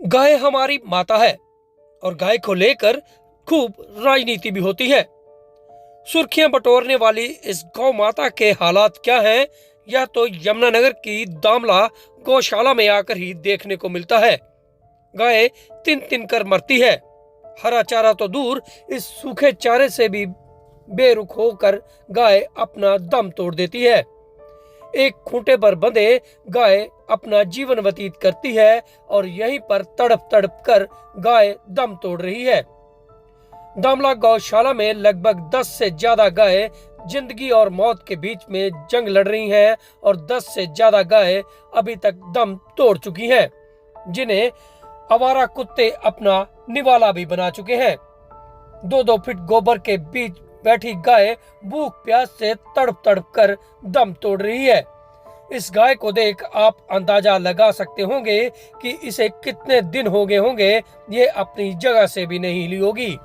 गाय हमारी माता है और गाय को लेकर खूब राजनीति भी होती है। सुर्खियां बटोरने वाली इस गौ माता के हालात क्या हैं, यह तो यमुनानगर की दामला गौशाला में आकर ही देखने को मिलता है। गाय तिन तिन कर मरती है। हरा चारा तो दूर, इस सूखे चारे से भी बेरुख होकर गाय अपना दम तोड़ देती है। एक खूंटे पर बंधे गाय अपना जीवन व्यतीत करती है और यहीं पर तड़प तड़प कर गाय दम तोड़ रही है। दामला गौशाला में लगभग 10 से ज्यादा गाय जिंदगी और मौत के बीच में जंग लड़ रही हैं और 10 से ज्यादा गाय अभी तक दम तोड़ चुकी हैं, जिन्हें आवारा कुत्ते अपना निवाला भी बना चुके हैं। 2-2 फीट गोबर के बीच बैठी गाय भूख प्यास से तड़प तड़प कर दम तोड़ रही है। इस गाय को देख आप अंदाजा लगा सकते होंगे कि इसे कितने दिन हो गए होंगे ये अपनी जगह से भी नहीं हिली होगी।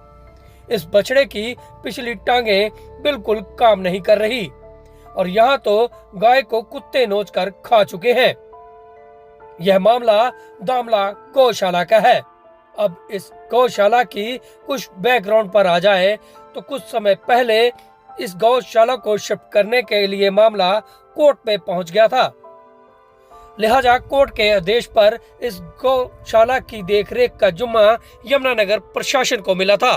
इस बछड़े की पिछली टांगें बिल्कुल काम नहीं कर रही और यहाँ तो गाय को कुत्ते नोच कर खा चुके हैं। यह मामला दामला गौशाला का है। अब इस गौशाला की कुछ बैकग्राउंड पर आ जाए तो कुछ समय पहले इस गौशाला को शिफ्ट करने के लिए मामला कोर्ट में पहुंच गया था। लिहाजा कोर्ट के आदेश पर इस गौशाला की देखरेख का जिम्मा यमुनानगर प्रशासन को मिला था।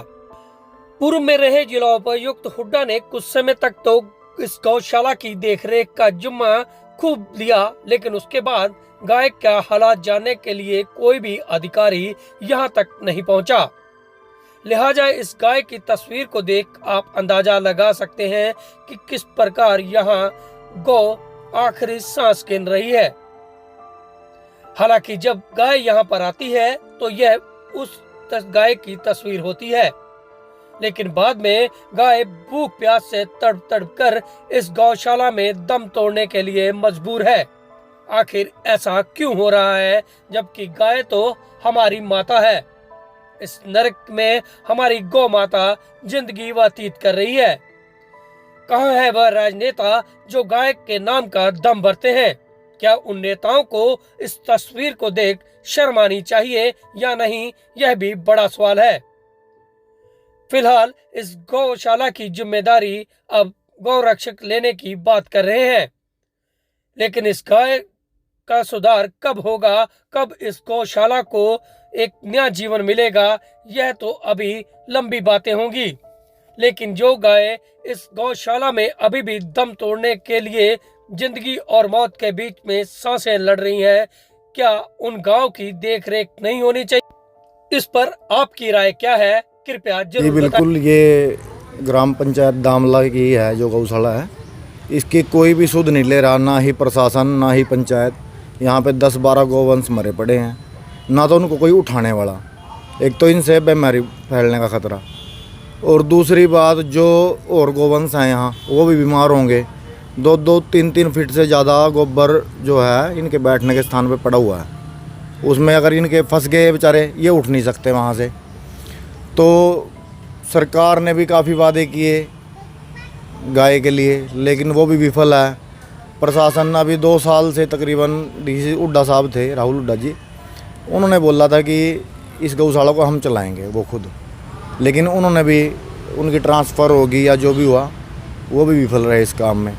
पूर्व में रहे जिला उपायुक्त हुड्डा ने कुछ समय तक तो इस गौशाला की देखरेख का जिम्मा खूब लिया, लेकिन उसके बाद गाय का हालात जानने के लिए कोई भी अधिकारी यहां तक नहीं पहुंचा। लिहाजा इस गाय की तस्वीर को देख आप अंदाजा लगा सकते हैं कि किस प्रकार यहां गौ आखिरी सांस गिन रही है। हालांकि जब गाय यहां पर आती है तो यह उस गाय की तस्वीर होती है, लेकिन बाद में गाय भूख प्यास से तड़प तड़प कर इस गौशाला में दम तोड़ने के लिए मजबूर है। आखिर ऐसा क्यों हो रहा है, जबकि गाय तो हमारी माता है। इस नरक में हमारी गौ माता जिंदगी व्यतीत कर रही है। कहाँ है वह राजनेता जो गाय के नाम का दम भरते हैं? क्या उन नेताओं को इस तस्वीर को देख शर्म आनी चाहिए या नहीं, यह भी बड़ा सवाल है। फिलहाल इस गौशाला की जिम्मेदारी अब गौरक्षक लेने की बात कर रहे हैं, लेकिन इस गाय का सुधार कब होगा, कब इस गौशाला को एक नया जीवन मिलेगा, यह तो अभी लंबी बातें होंगी। लेकिन जो गाय इस गौशाला में अभी भी दम तोड़ने के लिए जिंदगी और मौत के बीच में सांसें लड़ रही हैं, क्या उन गायों की देखरेख नहीं होनी चाहिए? इस पर आपकी राय क्या है, कृपया जरूर बताएं। बिल्कुल, ये ग्राम पंचायत दामला की है जो गौशाला है, इसकी कोई भी सुध नहीं ले रहा, ना ही प्रशासन ना ही पंचायत। यहाँ पे 10-12 गौवंश मरे पड़े हैं, ना तो उनको कोई उठाने वाला। एक तो इनसे बीमारी फैलने का खतरा, और दूसरी बात जो और गौवंश हैं यहाँ वो भी बीमार होंगे। 2-2, 3-3 फीट से ज़्यादा गोबर जो है इनके बैठने के स्थान पे पड़ा हुआ है, उसमें अगर इनके फंस गए बेचारे, ये उठ नहीं सकते वहाँ से। तो सरकार ने भी काफ़ी वादे किए गाय के लिए, लेकिन वो भी विफल है। प्रशासन अभी 2 साल से तकरीबन डीसी हुड्डा साहब थे, राहुल हुड्डा जी, उन्होंने बोला था कि इस गौशाला को हम चलाएंगे वो खुद, लेकिन उन्होंने भी, उनकी ट्रांसफ़र होगी या जो भी हुआ, वो भी विफल रहे इस काम में।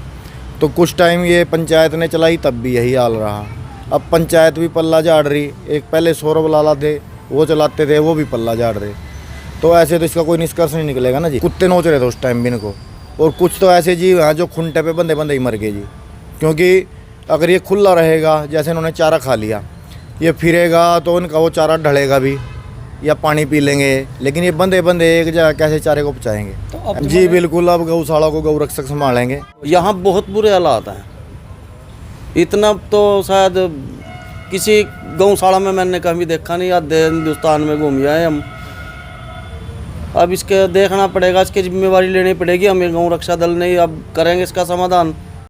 तो कुछ टाइम ये पंचायत ने चलाई, तब भी यही हाल रहा। अब पंचायत भी पल्ला झाड़ रही। एक पहले सौरभ लाला थे, वो चलाते थे, वो भी पल्ला झाड़ रहे। तो ऐसे तो इसका कोई निष्कर्ष नहीं निकलेगा ना जी। कुत्ते नोच रहे थे उस टाइम भी इनको, और कुछ तो ऐसे जीव हैं जो खुंटे पे बंदे बंदे ही मर गए जी। क्योंकि अगर ये खुला रहेगा, जैसे इन्होंने चारा खा लिया, ये फिरेगा तो इनका वो चारा ढलेगा भी या पानी पी लेंगे, लेकिन ये बंदे बंदे एक जगह कैसे चारे को पचाएंगे? तो जी बिल्कुल, अब गौशाला को गौरक्षक संभालेंगे। यहाँ बहुत बुरे हालात हैं, इतना तो शायद किसी गौशाला में मैंने कभी देखा नहीं। आधे हिंदुस्तान में घूम आए हम। अब इसके देखना पड़ेगा, इसकी जिम्मेवारी लेनी पड़ेगी हमें। गौ रक्षा दल नहीं अब करेंगे इसका समाधान।